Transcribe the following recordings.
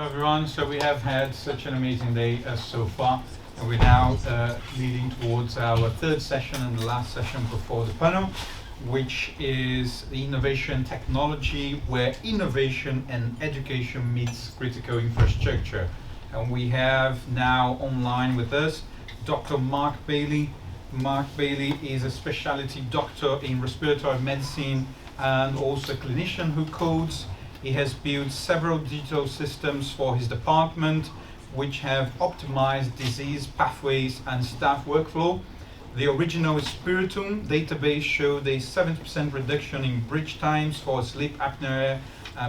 everyone. So we have had such an amazing day so far, and we're now leading towards our third session and the last session before the panel, which is the innovation technology, where innovation and education meets critical infrastructure. And we have now online with us Dr. Mark Bailey. Mark Bailey is a specialty doctor in respiratory medicine and also a clinician who codes. He has built several digital systems for his department, which have optimized disease pathways and staff workflow. The original Spiritum database showed a 70% reduction in bridge times for sleep apnea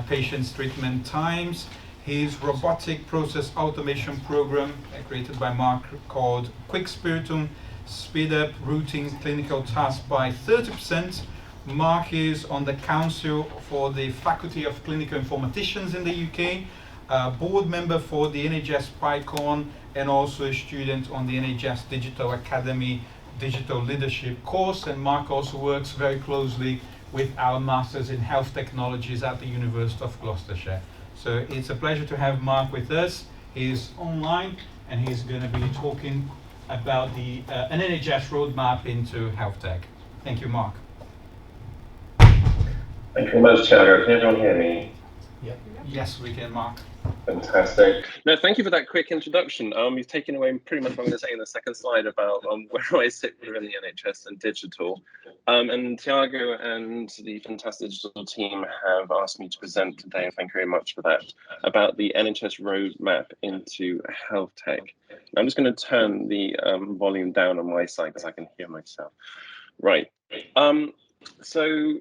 patients' treatment times. His robotic process automation program, created by Mark, called Quick Spiritum, speed up routine clinical tasks by 30%. Mark is on the council for the Faculty of Clinical Informaticians in the UK, board member for the NHS PyCon, and also a student on the NHS Digital Academy Digital Leadership course. And Mark also works very closely with our Masters in Health Technologies at the University of Gloucestershire. So it's a pleasure to have Mark with us. He's online and he's going to be talking about the an NHS roadmap into health tech. Thank you, Mark. Thank you very much, Tiago. Can everyone hear me? Yeah. Yes, we can, Mark. Fantastic. No, thank you for that quick introduction. You've taken away pretty much what I'm going to say in the second slide about where I sit within the NHS and digital. And Tiago and the fantastic digital team have asked me to present today, and thank you very much for that, about the NHS roadmap into health tech. I'm just going to turn the volume down on my side because I can hear myself. Right. So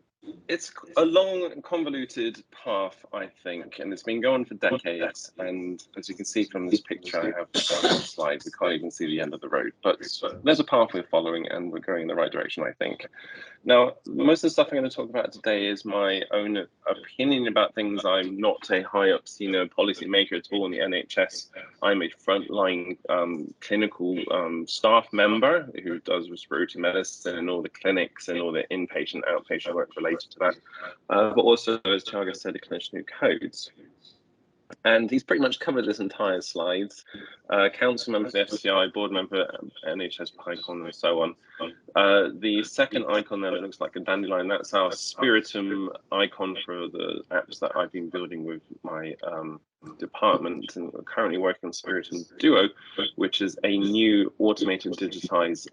it's a long and convoluted path, I think, and it's been going for decades. And as you can see from this picture I have on the slide, we can't even see the end of the road. But there's a path we're following, and we're going in the right direction, I think. Now, most of the stuff I'm going to talk about today is my own opinion about things. I'm not a high-up senior policymaker at all in the NHS. I'm a frontline clinical staff member who does respiratory medicine in all the clinics and all the inpatient, outpatient work related to that. But also, as Tiago said, a clinician who codes. And he's pretty much covered this entire slide. Council member for the FCI, board member NHS PyCon, and so on. The second icon there that looks like a dandelion, that's our Spiritum icon for the apps that I've been building with my department, and we're currently working on Spiritum Duo, which is a new automated digitized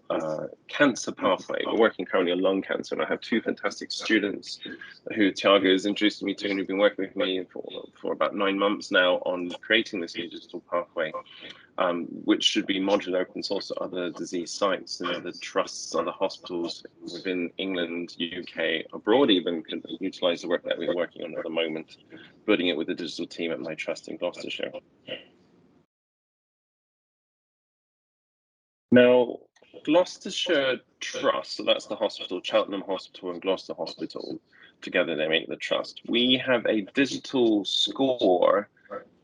cancer pathway. We're working currently on lung cancer, and I have two fantastic students who Tiago has introduced me to, and who've been working with me for about 9 months now on creating this new digital pathway, which should be modular open source to other disease sites and other trusts, other hospitals within England, UK, abroad even, can utilize the work that we're working on at the moment, building it with the digital team at my trust in Gloucestershire. Now, Gloucestershire Trust, so that's the hospital, Cheltenham Hospital and Gloucester Hospital, together they make the trust. We have a digital score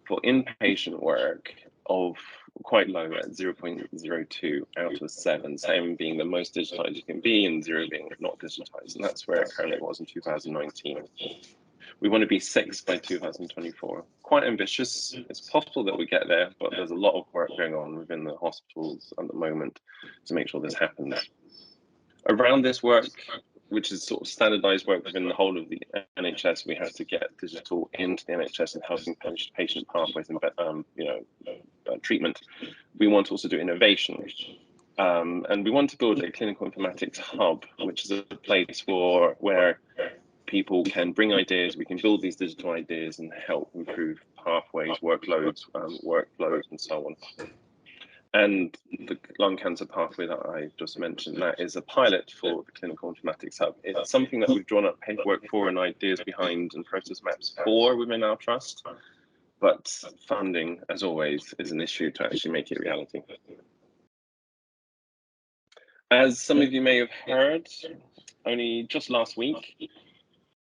for inpatient work of quite low at 0.02 out of 7, 7 being the most digitized you can be and 0 being not digitized, and that's where it currently was in 2019. We want to be 6 by 2024. Quite ambitious. It's possible that we get there, but there's a lot of work going on within the hospitals at the moment to make sure this happens. Around this work, which is sort of standardized work within the whole of the NHS, we have to get digital into the NHS and helping patient pathways and treatment. We want to also do innovation. And we want to build a clinical informatics hub, which is a place where people can bring ideas, we can build these digital ideas and help improve pathways, workloads, workflows, and so on. And the lung cancer pathway that I just mentioned, that is a pilot for the Clinical Informatics Hub. It's something that we've drawn up paperwork for and ideas behind and process maps for within our trust, but funding, as always, is an issue to actually make it reality. As some of you may have heard, only just last week,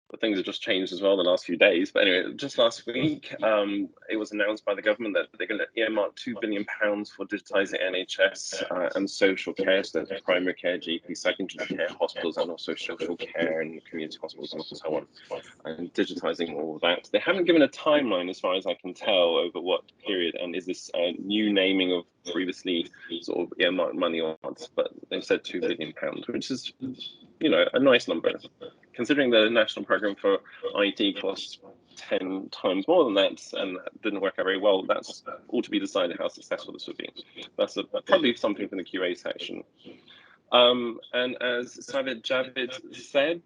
but things have just changed as well the last few days. But anyway, just last week, it was announced by the government that they're going to earmark £2 billion for digitising NHS and social care, so that's primary care, GP, secondary care, hospitals, and also social care and community hospitals and so on, and digitising all of that. They haven't given a timeline, as far as I can tell, over what period, and is this a new naming of previously sort of earmarked money or not, but they've said £2 billion, which is, you know, a nice number. Considering the national programme for IT costs 10 times more than that and didn't work out very well, that's all to be decided how successful this would be. That's probably something from the QA section. And as Sajid Javid said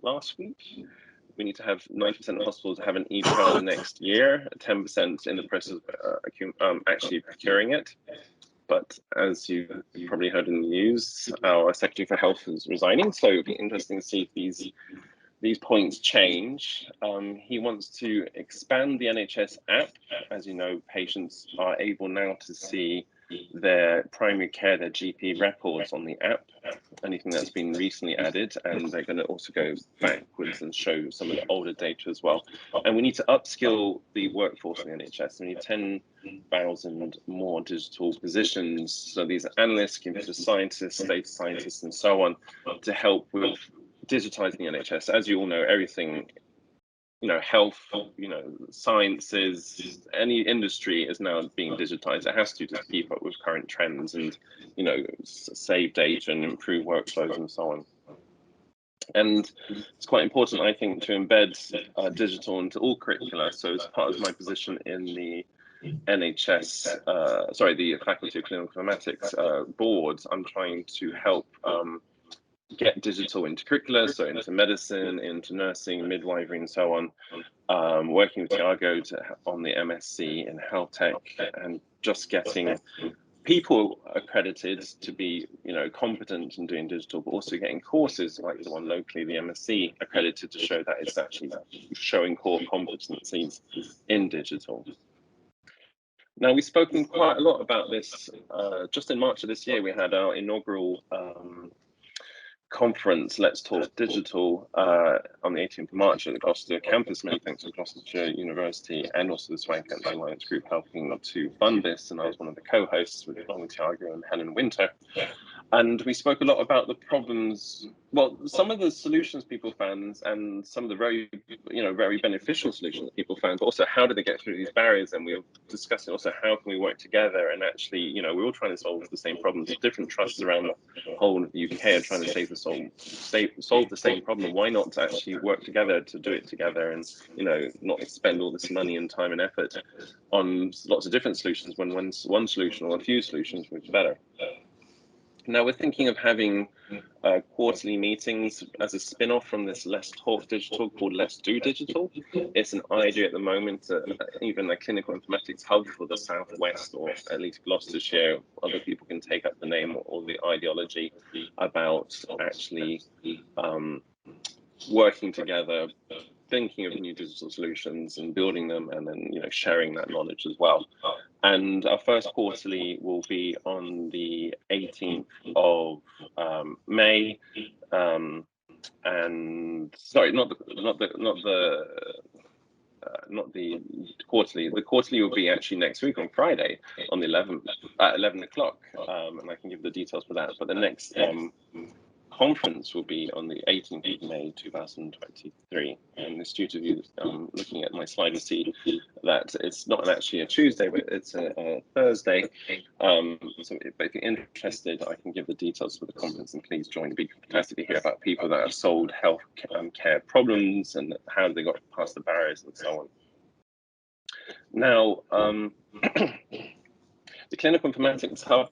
last week, we need to have 90% of hospitals have an e-trial next year, 10% in the process of actually procuring it. But as you probably heard in the news, our Secretary for Health is resigning, so it'll be interesting to see if these points change. He wants to expand the NHS app. As you know, patients are able now to see their primary care, their GP records on the app, anything that's been recently added, and they're going to also go backwards and show some of the older data as well. And we need to upskill the workforce in the NHS. We need 10,000 more digital positions. So these are analysts, computer scientists, data scientists, and so on, to help with digitizing the NHS. As you all know, everything, you know, health, you know, sciences, any industry is now being digitized. It has to keep up with current trends and, you know, save data and improve workflows and so on. And it's quite important, I think, to embed digital into all curricula. So as part of my position in the NHS, the Faculty of Clinical Informatics board, I'm trying to help get digital into curricula, so into medicine, into nursing, midwifery, and so on. Working with Tiago on the MSc in health tech, and just getting people accredited to be, you know, competent in doing digital, but also getting courses like the one locally, the MSc, accredited to show that it's actually showing core competencies in digital. Now, we've spoken quite a lot about this. Just in March of this year, we had our inaugural conference, Let's Talk Digital, on the 18th of March at the Gloucester campus. Many thanks to Gloucestershire University and also the Swank Alliance Group helping to fund this. And I was one of the co-hosts along with Tiago and Helen Winter. And we spoke a lot about the problems, well, some of the solutions people found and some of the very, you know, very beneficial solutions that people found, but also how do they get through these barriers? And we were discussing also how can we work together and actually, you know, we're all trying to solve the same problems. Different trusts around the whole of the UK are trying to solve the same problem. Why not actually work together to do it together and, you know, not expend all this money and time and effort on lots of different solutions when one solution or a few solutions would be better. Now we're thinking of having quarterly meetings as a spin-off from this Let's Talk Digital called Let's Do Digital. It's an idea at the moment, even a clinical informatics hub for the Southwest, or at least Gloucestershire. Other people can take up the name or the ideology about actually working together, thinking of new digital solutions and building them, and then, you know, sharing that knowledge as well. And our first quarterly will be on the 18th of May. And sorry, not the quarterly. The quarterly will be actually next week on Friday, on the 11th at 11 o'clock, and I can give the details for that. But the next conference will be on the 18th of May 2023, and the astute of you looking at my slide will see that it's not actually a Tuesday, but it's a Thursday. So if you're interested, I can give the details for the conference, and please join. It'd be fantastic to hear about people that have solved health care problems and how they got past the barriers and so on. Now, the Clinical Informatics Hub,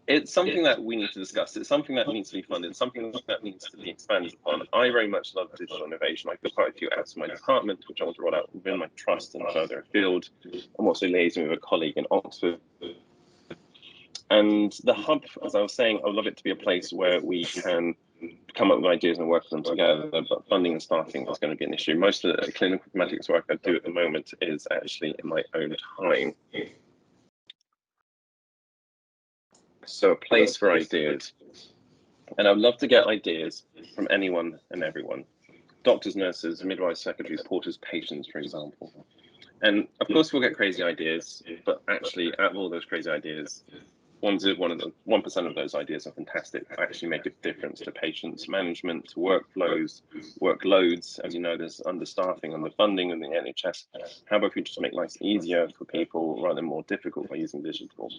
it's something that we need to discuss. It's something that needs to be funded. It's something that needs to be expanded upon. I very much love digital innovation. I've got quite a few apps in my department, which I want to roll out within my trust and further afield. I'm also liaising with a colleague in Oxford. And the hub, as I was saying, I would love it to be a place where we can come up with ideas and work them together, but funding and staffing is going to be an issue. Most of the clinical informatics work I do at the moment is actually in my own time. So a place for ideas. And I'd love to get ideas from anyone and everyone. doctors, nurses, midwives, secretaries, porters, patients, for example. And of course, we'll get crazy ideas, but actually, out of all those crazy ideas, 1% of those ideas are fantastic. Actually, make a difference to patients' management, to workflows, workloads. As you know, there's understaffing on the funding in the NHS. How about if we just make life easier for people rather than more difficult by using digital?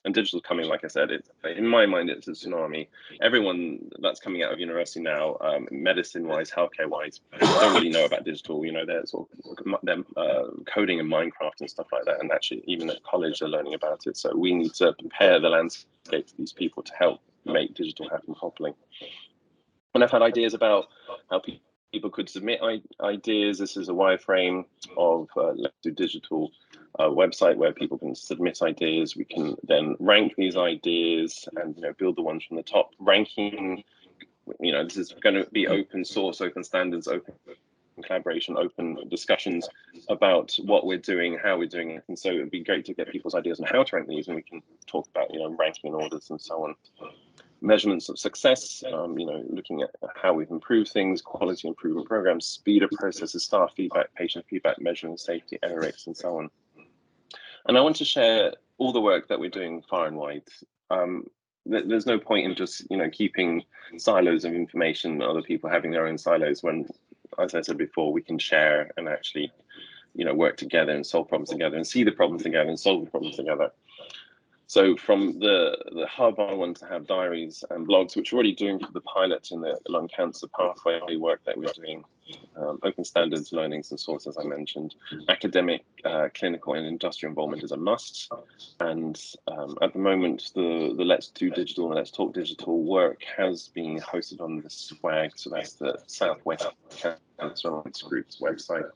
And digital coming, like I said, in my mind, it's a tsunami. Everyone that's coming out of university now, medicine-wise, healthcare-wise, don't really know about digital. You know, they're sort of coding in Minecraft and stuff like that. And actually, even at college, they're learning about it. So we need to prepare the landscape for these people to help make digital happen properly. And I've had ideas about how people could submit ideas. This is a wireframe of Let's Do Digital website where people can submit ideas. We can then rank these ideas and build the ones from the top. Ranking, this is going to be open source, open standards, open collaboration, open discussions about what we're doing, how we're doing it. And so it'd be great to get people's ideas on how to rank these, and we can talk about ranking orders and so on. Measurements of success, looking at how we've improved things, quality improvement programs, speed of processes, staff feedback, patient feedback, measuring safety, error rates, and so on. And I want to share all the work that we're doing far and wide. There's no point in just keeping silos of information, other people having their own silos, when, as I said before, we can share and actually work together and solve problems together and see the problems together and solve the problems together. So from the hub, I want to have diaries and blogs, which we're already doing for the pilot in the lung cancer pathway work that we're doing. Open standards, learnings and sources, as I mentioned. Academic, clinical and industrial involvement is a must. And at the moment, the Let's Do Digital and Let's Talk Digital work has been hosted on the SWAG, so that's the Southwest Cancer Alliance Group's website.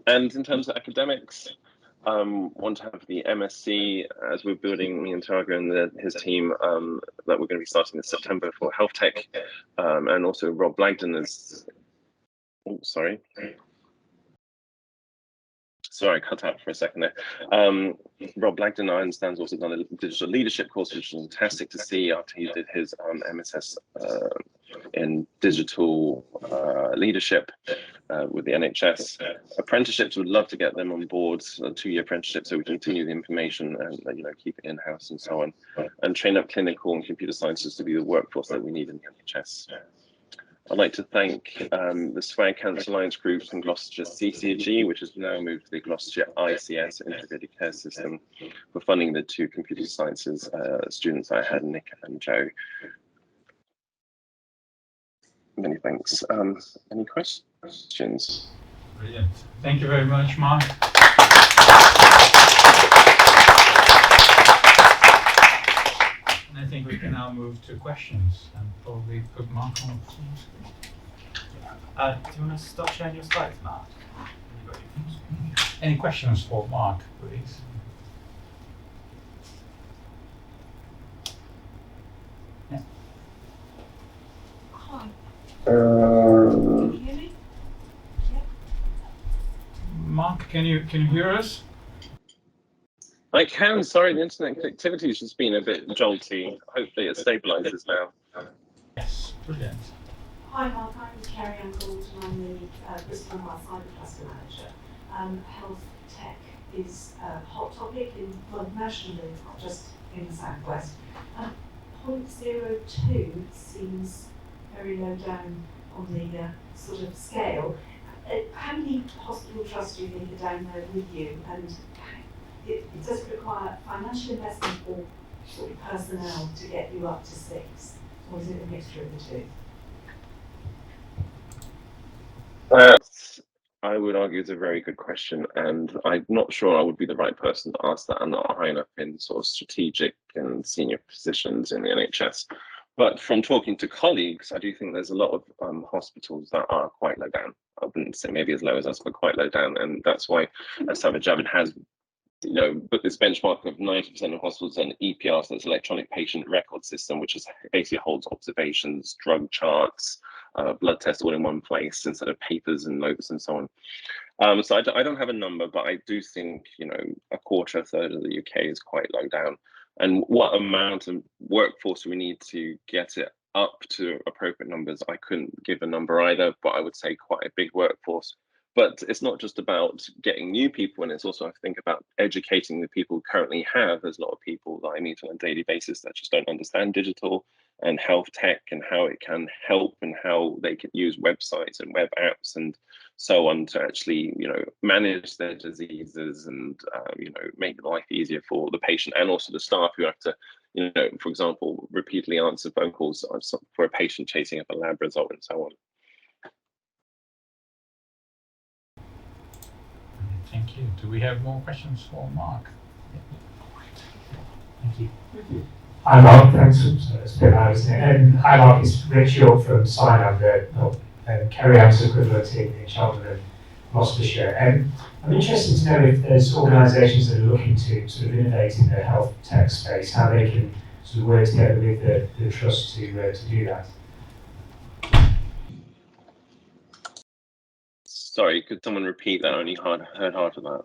And in terms of academics, want to have the MSc, as we're building, me and Tiago and his team, that we're going to be starting in September for health tech, and also Rob Blagden is, sorry, I cut out for a second there. Rob Blagden, I understand, has also done a digital leadership course, which is fantastic to see after he did his MSS in digital leadership with the NHS. Apprenticeships, would love to get them on board, a 2-year apprenticeship, so we continue the information and keep it in-house and so on, and train up clinical and computer scientists to be the workforce that we need in the NHS. I'd like to thank the SWAG Cancer Alliance Group and Gloucestershire CCG, which has now moved to the Gloucestershire ICS, Integrated Care System, for funding the 2 computer sciences students I had, Nick and Joe. Many thanks. Any questions? Brilliant. Thank you very much, Mark. And I think we can now move to questions and probably put Mark on the Do you want to stop sharing your slides, Mark? Any questions for Mark, please? Yeah. Hi. Can you hear me? Yeah. Mark, can you hear us? I can. Sorry, the internet connectivity has just been a bit jolty. Hopefully it stabilizes now. Yes, brilliant. Hi, Mark. I'm Kerry Angold, and I'm the Bristol and Wales Cyber Cluster Manager. Health tech is a hot topic nationally, not just in the southwest. 0.02 seems very low down on the sort of scale. How many hospital trusts do you think are down there with you? And does it require financial investment or sort of personnel to get you up to 6? Or is it a mixture of the two? I would argue it's a very good question, and I'm not sure I would be the right person to ask that. I'm not high enough in sort of strategic and senior positions in the NHS. But from talking to colleagues, I do think there's a lot of hospitals that are quite low down. I wouldn't say maybe as low as us, but quite low down. And that's why Savage Javid has put this benchmark of 90% of hospitals and EPR, so it's electronic patient record system, which is basically holds observations, drug charts, blood tests all in one place instead of papers and notes and so on. So I don't have a number, but I do think a quarter, a third of the UK is quite low down. And what amount of workforce we need to get it up to appropriate numbers. I couldn't give a number either, but I would say quite a big workforce. But it's not just about getting new people, and it's also, I think, about educating the people who currently have. There's a lot of people that I meet on a daily basis that just don't understand digital and health tech and how it can help and how they can use websites and web apps and so on to actually, manage their diseases and, make life easier for the patient and also the staff who have to, for example, repeatedly answer phone calls for a patient chasing up a lab result and so on. Thank you. Do we have more questions for Mark? Thank you. Hi Mark, thanks for it's a bit loud, isn't it? Hi Mark, it's Rich York from Sinam, the Kerry Amps equivalent in Cheltenham and Gloucestershire. I'm interested to know if there's organisations that are looking to sort of innovate in the health tech space, how they can sort of work together with the trust to do that. Sorry, could someone repeat that? I only heard half of that.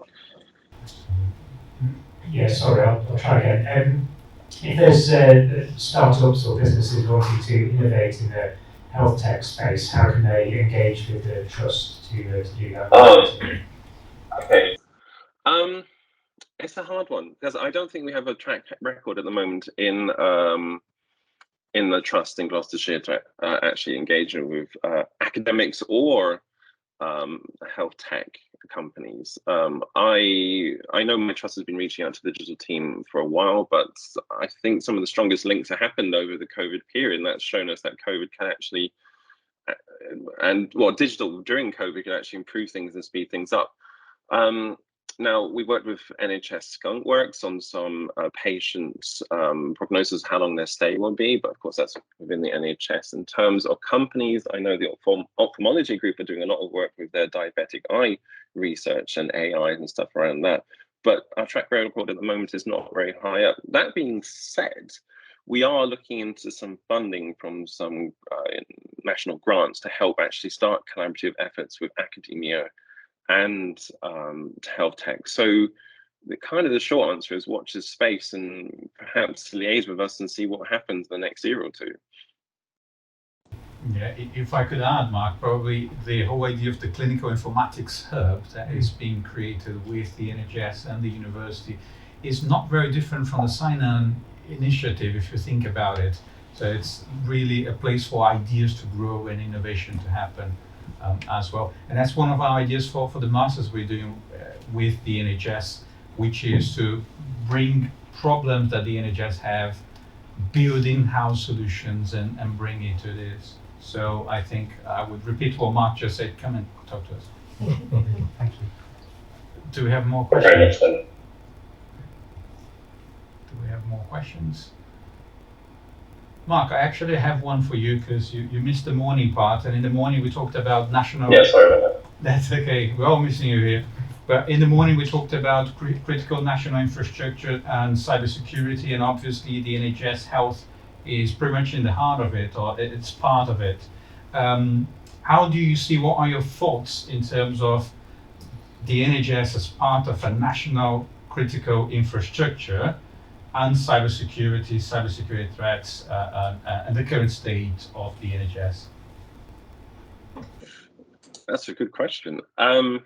Yeah, sorry, I'll try again. If there's startups or businesses wanting to innovate in the health tech space, how can they engage with the trust to do that? Okay. It's a hard one because I don't think we have a track record at the moment in the trust in Gloucestershire to actually engage with academics or health tech companies. I know my trust has been reaching out to the digital team for a while, but I think some of the strongest links have happened over the COVID period, and that's shown us that COVID can actually, digital during COVID can actually improve things and speed things up. Now, we worked with NHS Skunkworks on some patients' prognosis, how long their stay will be, but of course that's within the NHS. In terms of companies, I know the ophthalmology group are doing a lot of work with their diabetic eye research and AI and stuff around that. But our track record at the moment is not very high up. That being said, we are looking into some funding from some national grants to help actually start collaborative efforts with academia and health tech. So the short answer is watch this space and perhaps liaise with us and see what happens the next year or two. Yeah, if I could add, Mark, probably the whole idea of the clinical informatics hub that is being created with the NHS and the university is not very different from the Sign-On initiative, if you think about it. So it's really a place for ideas to grow and innovation to happen. As well, and that's one of our ideas for the masters we're doing with the NHS, which is to bring problems that the NHS have, build in-house solutions and bring it to this. So I think I would repeat what Mark just said, come and talk to us. Thank you. Do we have more questions? Do we have more questions? Mark, I actually have one for you because you missed the morning part, and in the morning we talked about national... Yeah, sorry about that. That's okay, we're all missing you here. But in the morning we talked about critical national infrastructure and cybersecurity, and obviously the NHS health is pretty much in the heart of it, or it's part of it. How do you see, what are your thoughts in terms of the NHS as part of a national critical infrastructure and cybersecurity threats, and the current state of the NHS? That's a good question. I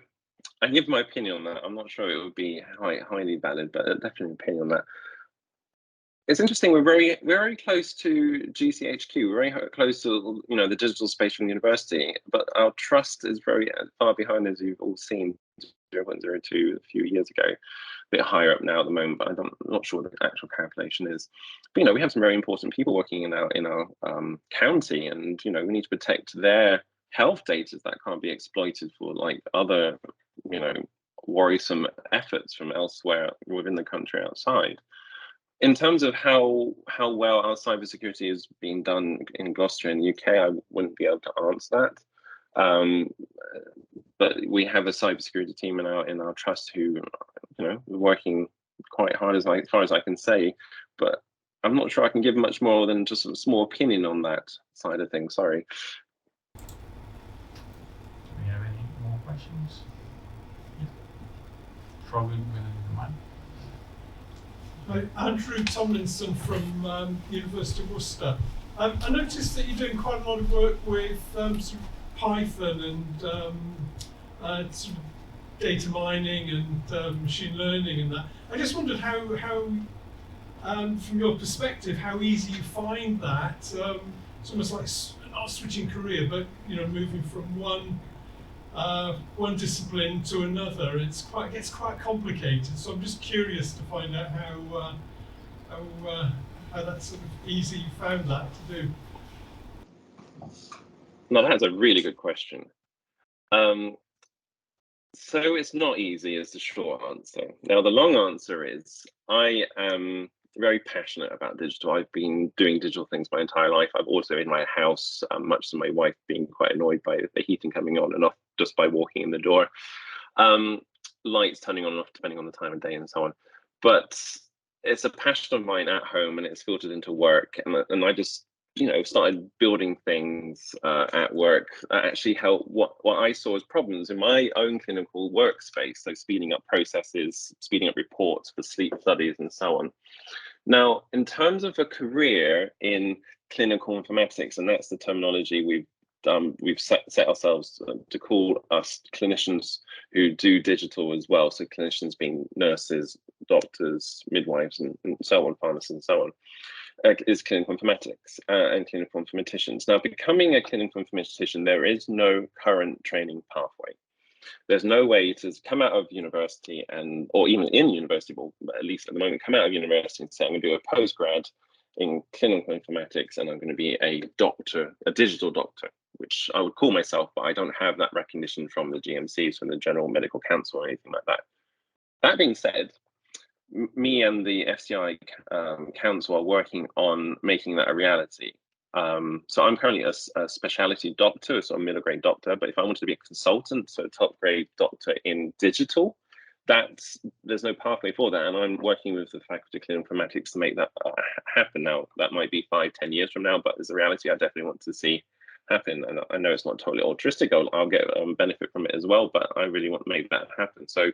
give my opinion on that. I'm not sure it would be highly valid, but definitely an opinion on that. It's interesting. We're very close to GCHQ. We're very close to the digital space from the university, but our trust is very far behind, as you've all seen. 0.02 a few years ago, a bit higher up now at the moment, but I'm not sure what the actual calculation is. But we have some very important people working in our county, and we need to protect their health data that can't be exploited for like other worrisome efforts from elsewhere within the country outside. In terms of how well our cybersecurity is being done in Gloucester in the UK, I wouldn't be able to answer that. But we have a cybersecurity team in our trust who, are working quite hard as far as I can say. But I'm not sure I can give much more than just a small opinion on that side of things. Sorry. Do we have any more questions? Yeah. Probably Hi, Andrew Tomlinson from University of Worcester. I noticed that you're doing quite a lot of work with sort of Python and sort of data mining and machine learning and that. I just wondered how from your perspective, how easy you find that. It's almost like not switching career, but moving from one discipline to another. It gets quite complicated. So I'm just curious to find out how that's sort of easy you found that to do. No, that's a really good question. So it's not easy is the short answer. Now, the long answer is I am very passionate about digital. I've been doing digital things my entire life. I've also in my house, much to my wife being quite annoyed by the heating coming on and off just by walking in the door. Lights turning on and off depending on the time of day and so on. But it's a passion of mine at home and it's filtered into work. And I just started building things at work that actually helped what I saw as problems in my own clinical workspace. So speeding up processes, speeding up reports for sleep studies and so on. Now, in terms of a career in clinical informatics, and that's the terminology we've set ourselves to call us clinicians who do digital as well. So clinicians being nurses, doctors, midwives, and so on, pharmacists and so on. Is clinical informatics and clinical informaticians. Now, becoming a clinical informatician, there is no current training pathway. There's no way to come out of university or even in university, well, at least at the moment, come out of university and say, I'm going to do a postgrad in clinical informatics and I'm going to be a doctor, a digital doctor, which I would call myself, but I don't have that recognition from the GMCs, from the General Medical Council or anything like that. That being said, me and the FCI Council are working on making that a reality. So I'm currently a specialty doctor, so a middle grade doctor, but if I wanted to be a consultant, so a top grade doctor in digital, there's no pathway for that. And I'm working with the Faculty of Clinical Informatics to make that happen now. That might be 5-10 years from now, but as a reality I definitely want to see happen. And I know it's not totally altruistic, I'll get benefit from it as well, but I really want to make that happen. So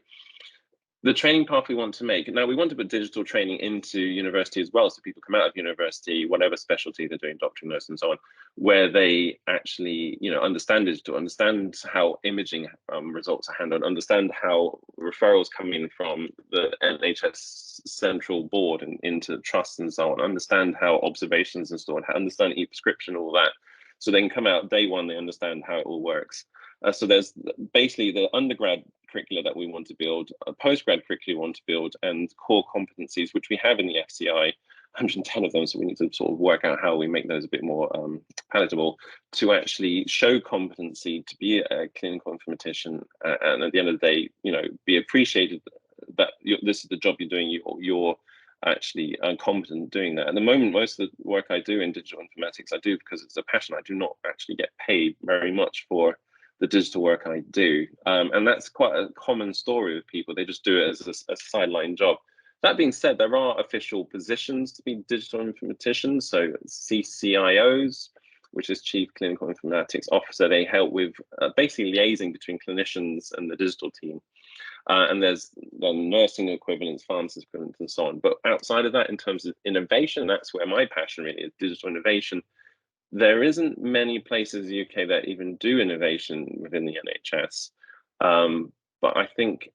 the training path we want to make, now we want to put digital training into university as well, so people come out of university, whatever specialty they're doing, doctor, nurse and so on, where they actually understand digital, understand how imaging results are handled, understand how referrals come in from the NHS central board and into trusts and so on, understand how observations and so on, understand e-prescription, all that. So they can come out day one, they understand how it all works. So there's basically the undergrad curricula that we want to build, a postgrad curricula we want to build, and core competencies, which we have in the FCI, 110 of them, so we need to sort of work out how we make those a bit more palatable, to actually show competency to be a clinical informatician, and at the end of the day, be appreciated that this is the job you're doing, you're actually competent doing that. At the moment, most of the work I do in digital informatics, I do because it's a passion. I do not actually get paid very much for the digital work I do. And that's quite a common story with people. They just do it as a sideline job. That being said, there are official positions to be digital informaticians. So CCIOs, which is Chief Clinical Informatics Officer, they help with basically liaising between clinicians and the digital team. And there's the nursing equivalents, pharmacist equivalents, and so on. But outside of that, in terms of innovation, that's where my passion really is, digital innovation. There isn't many places in the UK that even do innovation within the NHS. But I think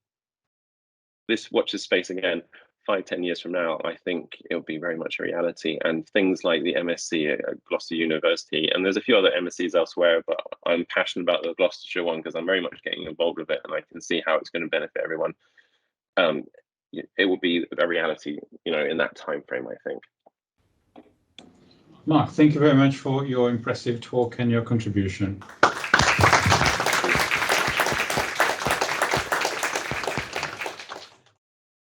this watch this space again, 5-10 years from now, I think it'll be very much a reality. And things like the MSc at Gloucester University, and there's a few other MScs elsewhere, but I'm passionate about the Gloucestershire one because I'm very much getting involved with it and I can see how it's going to benefit everyone. It will be a reality, in that time frame, I think. Mark, thank you very much for your impressive talk and your contribution.